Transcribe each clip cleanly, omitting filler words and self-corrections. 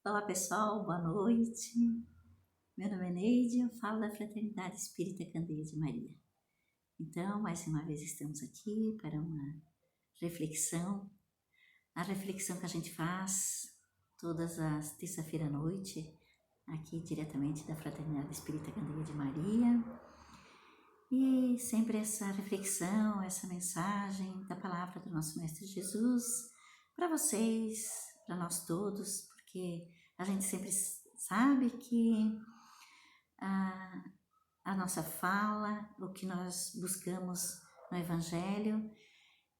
Olá pessoal, boa noite. Meu nome é Neide, eu falo da Fraternidade Espírita Candeia de Maria. Então, mais uma vez estamos aqui para uma reflexão. A reflexão que a gente faz todas as terça-feira à noite, aqui diretamente da Fraternidade Espírita Candeia de Maria. E sempre essa reflexão, essa mensagem da palavra do nosso Mestre Jesus para vocês, para nós todos, porque a gente sempre sabe que a nossa fala, o que nós buscamos no Evangelho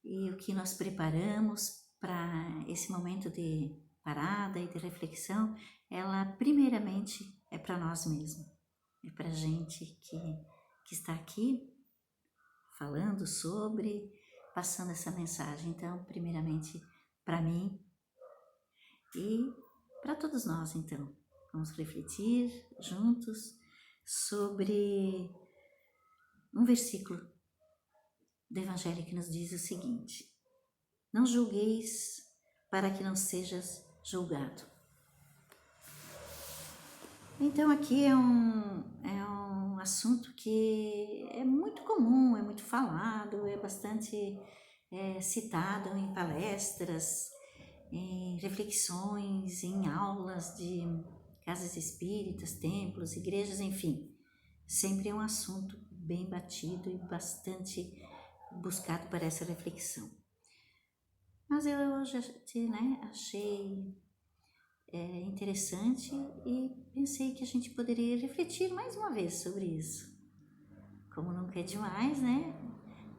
e o que nós preparamos para esse momento de parada e de reflexão, ela primeiramente é para nós mesmos, é para a gente que está aqui falando sobre, passando essa mensagem. Então, primeiramente para mim e para todos nós. Então, vamos refletir juntos sobre um versículo do Evangelho que nos diz o seguinte: não julgueis para que não sejas julgado. Então aqui é um assunto que é muito comum, é muito falado, é bastante citado em palestras, em reflexões, em aulas de casas espíritas, templos, igrejas, enfim. Sempre é um assunto bem batido e bastante buscado para essa reflexão. Mas eu hoje achei interessante e pensei que a gente poderia refletir mais uma vez sobre isso. Como nunca é demais, né?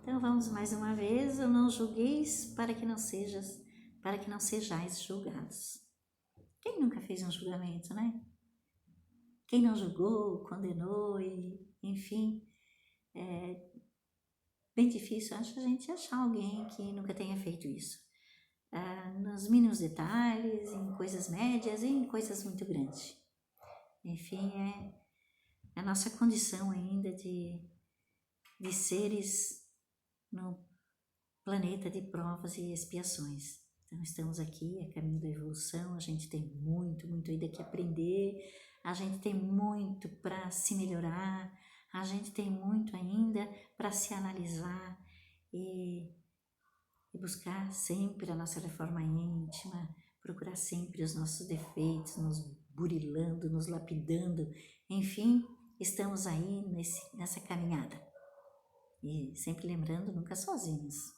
Então vamos mais uma vez: eu não julgueis para que não sejais julgados. Quem nunca fez um julgamento, né? Quem não julgou, condenou e, enfim, é bem difícil, acho, a gente achar alguém que nunca tenha feito isso. Nos mínimos detalhes, em coisas médias e em coisas muito grandes. Enfim, é a nossa condição ainda de seres no planeta de provas e expiações. Então estamos aqui a caminho da evolução, a gente tem muito ainda que aprender, a gente tem muito para se melhorar, a gente tem muito ainda para se analisar e buscar sempre a nossa reforma íntima, procurar sempre os nossos defeitos, nos burilando, nos lapidando, enfim, estamos aí nessa caminhada. E sempre lembrando, nunca sozinhos.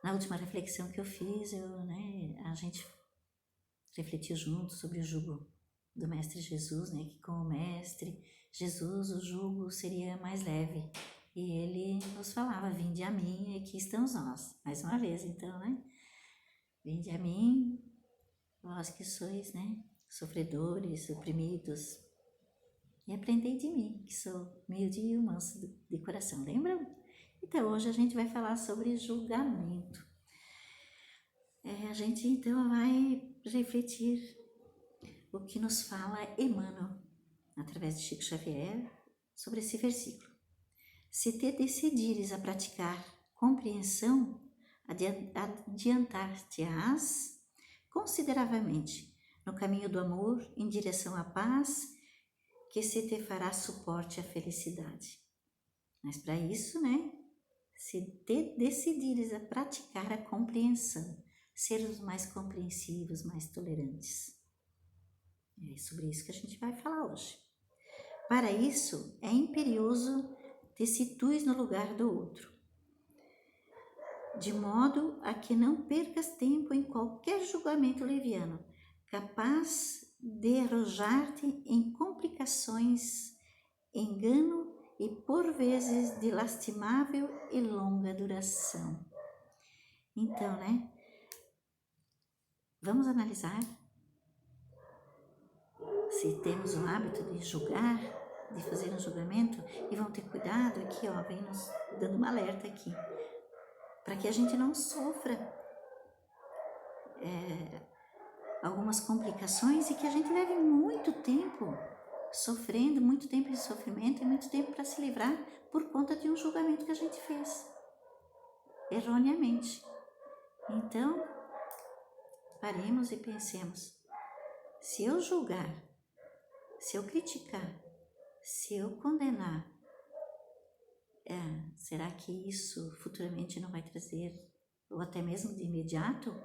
Na última reflexão que eu fiz, a gente refletiu junto sobre o jugo do Mestre Jesus, né? Que com o Mestre Jesus o jugo seria mais leve. E ele nos falava: vinde a mim, e aqui estamos nós. Mais uma vez, então, né? Vinde a mim, vós que sois, né? Sofredores, oprimidos, e aprendei de mim, que sou humilde e manso de coração. Lembram? Então, hoje a gente vai falar sobre julgamento. A gente, então, vai refletir o que nos fala Emmanuel, através de Chico Xavier, sobre esse versículo. Se te decidires a praticar compreensão, adiantar-te-ás consideravelmente no caminho do amor em direção à paz, que se te fará suporte à felicidade. Mas para isso, né, se te decidires a praticar a compreensão, ser os mais compreensivos, mais tolerantes. É sobre isso que a gente vai falar hoje. Para isso, é imperioso te situes no lugar do outro, de modo a que não percas tempo em qualquer julgamento leviano, capaz de arrojar-te em complicações, engano e por vezes de lastimável e longa duração. Então, né? Vamos analisar se temos o hábito de julgar, de fazer um julgamento, e vão ter cuidado aqui, ó, vem nos dando uma alerta aqui, para que a gente não sofra algumas complicações e que a gente leve muito tempo sofrendo, muito tempo de sofrimento e muito tempo para se livrar por conta de um julgamento que a gente fez erroneamente. Então, paremos e pensemos: se eu julgar, se eu criticar, se eu condenar, será que isso futuramente não vai trazer, ou até mesmo de imediato,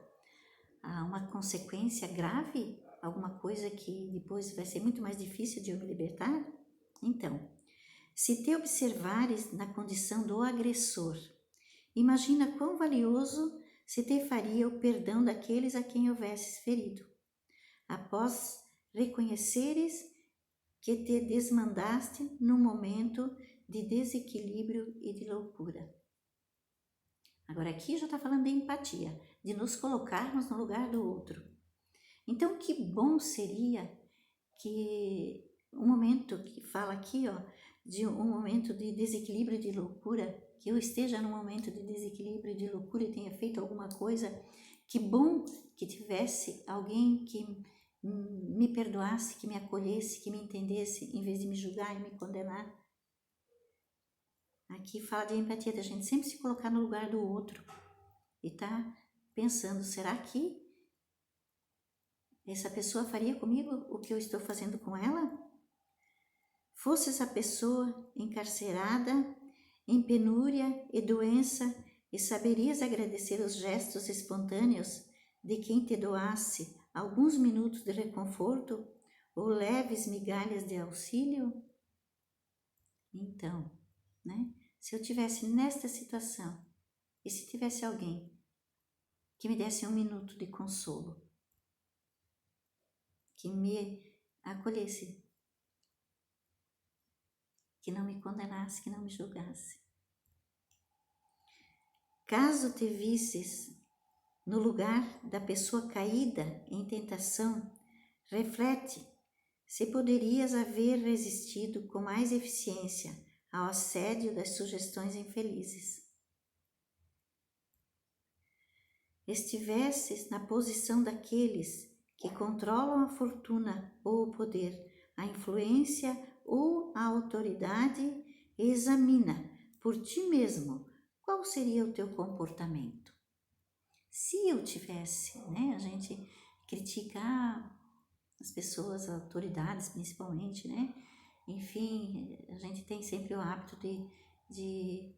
uma consequência grave? Alguma coisa que depois vai ser muito mais difícil de eu me libertar? Então, se te observares na condição do agressor, imagina quão valioso se te faria o perdão daqueles a quem houvesses ferido, após reconheceres que te desmandaste num momento de desequilíbrio e de loucura. Agora aqui já está falando de empatia, de nos colocarmos no lugar do outro. Então que bom seria que um momento que fala aqui, de um momento de desequilíbrio e de loucura, que eu esteja num momento de desequilíbrio e de loucura e tenha feito alguma coisa, que bom que tivesse alguém que me perdoasse, que me acolhesse, que me entendesse, em vez de me julgar e me condenar. Aqui fala de empatia, da gente sempre se colocar no lugar do outro e tá pensando, será que essa pessoa faria comigo o que eu estou fazendo com ela? Fosse essa pessoa encarcerada, em penúria e doença, e saberias agradecer os gestos espontâneos de quem te doasse alguns minutos de reconforto ou leves migalhas de auxílio? Então, se eu tivesse nesta situação e se tivesse alguém que me desse um minuto de consolo, que me acolhesse, que não me condenasse, que não me julgasse. Caso te visses no lugar da pessoa caída em tentação, reflete se poderias haver resistido com mais eficiência ao assédio das sugestões infelizes. Estivesses na posição daqueles que controlam a fortuna ou o poder, a influência ou a autoridade, examina por ti mesmo qual seria o teu comportamento. Se eu tivesse, a gente critica as pessoas, as autoridades principalmente, enfim, a gente tem sempre o hábito de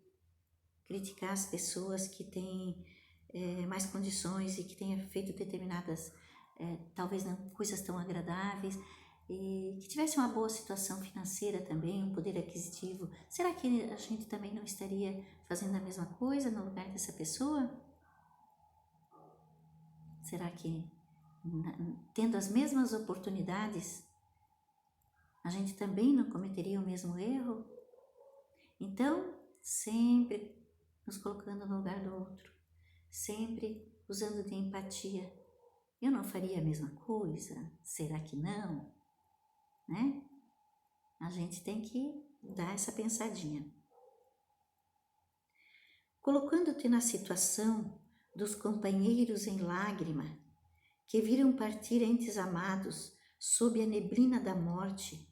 criticar as pessoas que têm mais condições e que tenham feito determinadas, talvez não coisas tão agradáveis, e que tivesse uma boa situação financeira também, um poder aquisitivo. Será que a gente também não estaria fazendo a mesma coisa no lugar dessa pessoa? Será que, tendo as mesmas oportunidades, a gente também não cometeria o mesmo erro? Então, sempre nos colocando no lugar do outro, sempre usando de empatia. Eu não faria a mesma coisa? Será que não? A gente tem que dar essa pensadinha. Colocando-te na situação dos companheiros em lágrima, que viram partir entes amados sob a neblina da morte,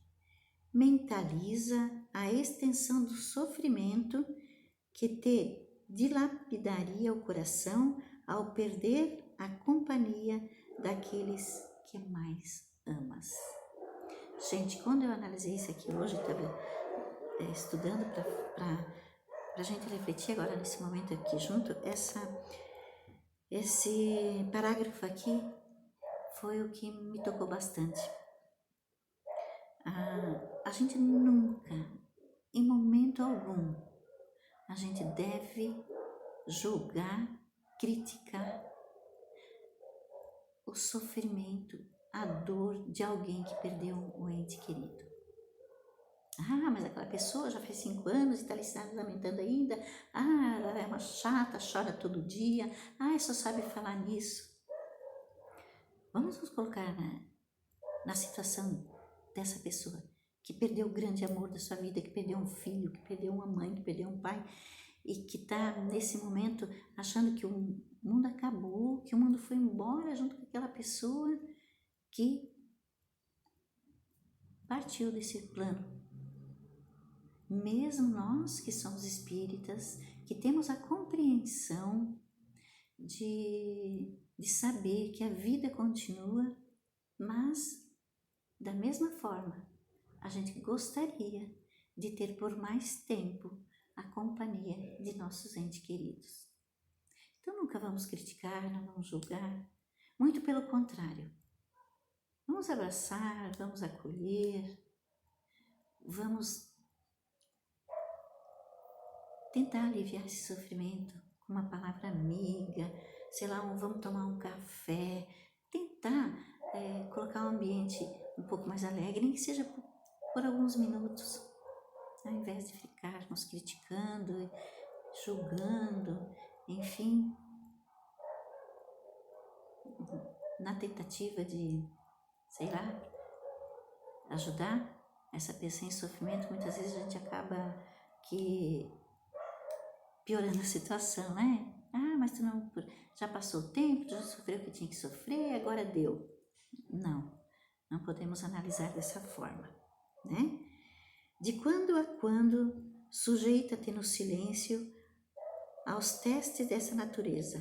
mentaliza a extensão do sofrimento que te dilapidaria o coração ao perder a companhia daqueles que mais amas. Gente, quando eu analisei isso aqui hoje, eu estava estudando para a gente refletir agora nesse momento aqui junto, esse parágrafo aqui foi o que me tocou bastante. A gente nunca, em momento algum, a gente deve julgar, criticar o sofrimento, a dor de alguém que perdeu um ente querido. Mas aquela pessoa já faz 5 anos e está ali se lamentando ainda. Ela é uma chata, chora todo dia. Só sabe falar nisso. Vamos nos colocar na situação dessa pessoa que perdeu o grande amor da sua vida, que perdeu um filho, que perdeu uma mãe, que perdeu um pai e que está nesse momento achando que o mundo acabou, que o mundo foi embora junto com aquela pessoa que partiu desse plano. Mesmo nós que somos espíritas, que temos a compreensão de de saber que a vida continua, mas da mesma forma a gente gostaria de ter por mais tempo a companhia de nossos entes queridos. Então nunca vamos criticar, não vamos julgar, muito pelo contrário. Vamos abraçar, vamos acolher, vamos tentar aliviar esse sofrimento com uma palavra amiga, sei lá, vamos tomar um café, tentar colocar um ambiente um pouco mais alegre, nem que seja por alguns minutos, ao invés de ficarmos criticando, julgando, enfim, na tentativa de, sei lá, ajudar essa pessoa em sofrimento. Muitas vezes a gente acaba piorando a situação, né? Ah, mas tu não, já passou o tempo, tu já sofreu o que tinha que sofrer, agora deu. Não podemos analisar dessa forma, né? De quando a quando, sujeita-te no silêncio aos testes dessa natureza,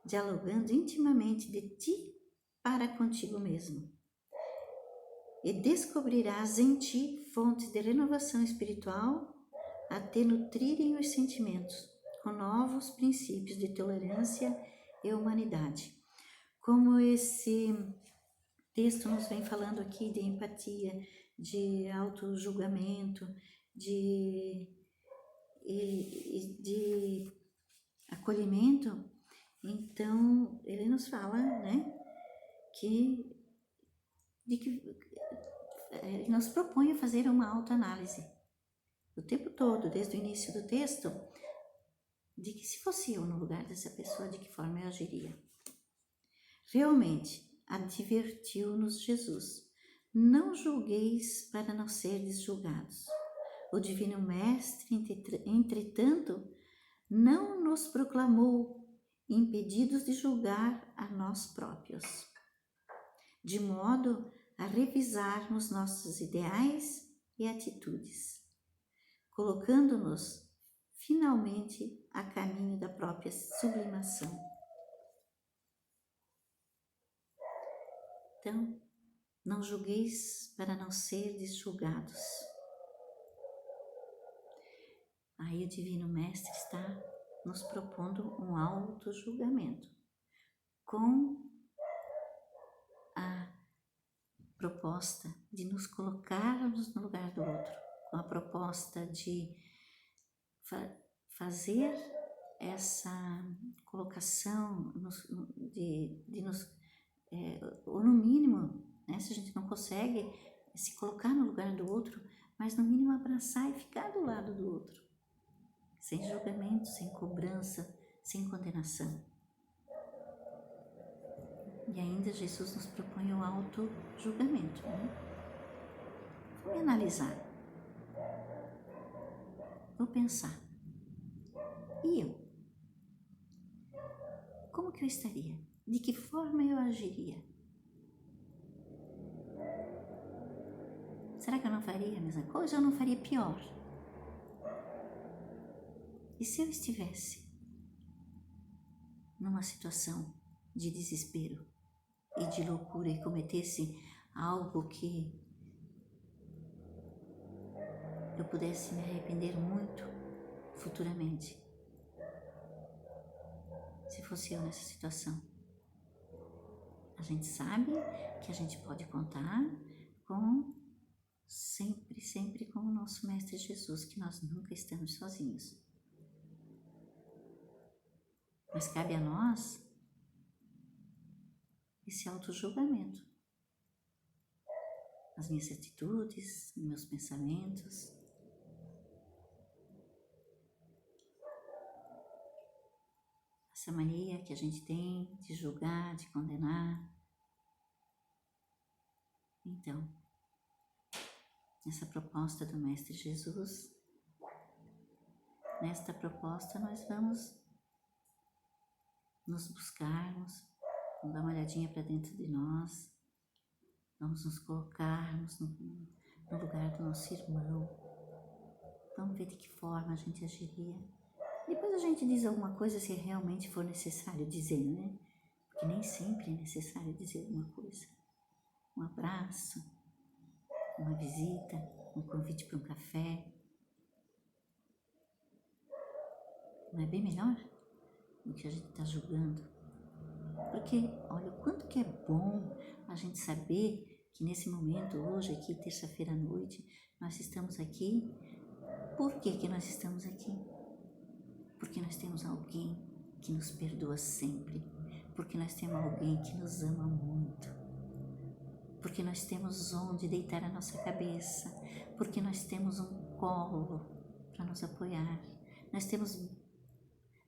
dialogando intimamente de ti para contigo mesmo. E descobrirás em ti fontes de renovação espiritual a te nutrirem os sentimentos com novos princípios de tolerância e humanidade. Como esse texto nos vem falando aqui de empatia, de auto-julgamento, de acolhimento, então ele nos fala, né, que ele nos propõe a fazer uma autoanálise o tempo todo, desde o início do texto, de que se fosse eu no lugar dessa pessoa, de que forma eu agiria. Realmente, advertiu-nos Jesus: não julgueis para não serdes julgados. O Divino Mestre, entretanto, não nos proclamou impedidos de julgar a nós próprios, de modo a revisarmos nossos ideais e atitudes, colocando-nos finalmente a caminho da própria sublimação. Então, não julgueis para não serdes julgados. Aí o Divino Mestre está nos propondo um auto-julgamento, com a proposta de nos colocarmos no lugar do outro, com a proposta de fazer essa colocação, ou no mínimo, né, se a gente não consegue se colocar no lugar do outro, mas no mínimo abraçar e ficar do lado do outro, sem julgamento, sem cobrança, sem condenação. E ainda Jesus nos propõe o auto-julgamento, né? Vou analisar, vou pensar, e eu? Como que eu estaria? De que forma eu agiria? Será que eu não faria a mesma coisa ou eu não faria pior? E se eu estivesse numa situação de desespero e de loucura e cometesse algo que eu pudesse me arrepender muito futuramente, se fosse eu nessa situação? A gente sabe que a gente pode contar com sempre com o nosso Mestre Jesus, que nós nunca estamos sozinhos. Mas cabe a nós esse auto-julgamento. As minhas atitudes, meus pensamentos. Essa mania que a gente tem de julgar, de condenar. Então, nessa proposta do Mestre Jesus, nesta proposta nós vamos nos buscarmos, vamos dar uma olhadinha para dentro de nós, vamos nos colocarmos no lugar do nosso irmão, vamos ver de que forma a gente agiria. Depois a gente diz alguma coisa se realmente for necessário dizer, né? porque nem sempre é necessário dizer alguma coisa. Um abraço, uma visita, um convite para um café. Não é bem melhor do que a gente está julgando? Porque, olha, o quanto que é bom a gente saber que nesse momento, hoje, aqui, terça-feira à noite, nós estamos aqui. Por que nós estamos aqui? Porque nós temos alguém que nos perdoa sempre. Porque nós temos alguém que nos ama muito. Porque nós temos onde deitar a nossa cabeça. Porque nós temos um colo para nos apoiar. Nós temos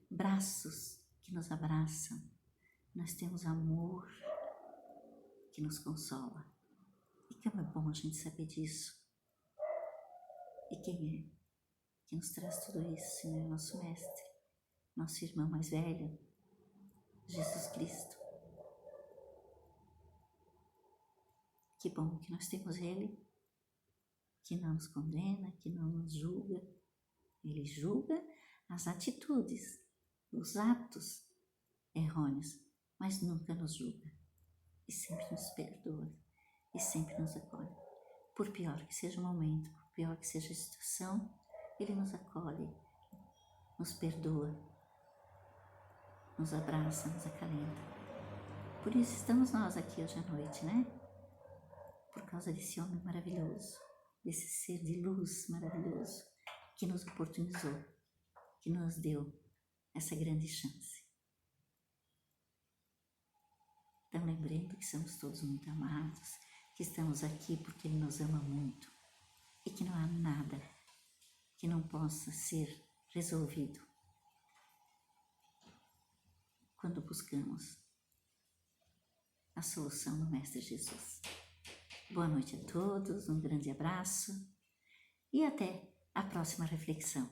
braços que nos abraçam. Nós temos amor que nos consola. E como é bom a gente saber disso. E quem é que nos traz tudo isso, se não é o nosso mestre, nosso irmão mais velho, Jesus Cristo? Que bom que nós temos Ele, que não nos condena, que não nos julga. Ele julga as atitudes, os atos errôneos, mas nunca nos julga. E sempre nos perdoa, e sempre nos acolhe. Por pior que seja o momento, por pior que seja a situação, Ele nos acolhe, nos perdoa, nos abraça, nos acalenta. Por isso estamos nós aqui hoje à noite, né? Por causa desse homem maravilhoso, desse ser de luz maravilhoso, que nos oportunizou, que nos deu essa grande chance. Então, lembrando que somos todos muito amados, que estamos aqui porque Ele nos ama muito e que não há nada que não possa ser resolvido quando buscamos a solução no Mestre Jesus. Boa noite a todos, um grande abraço e até a próxima reflexão.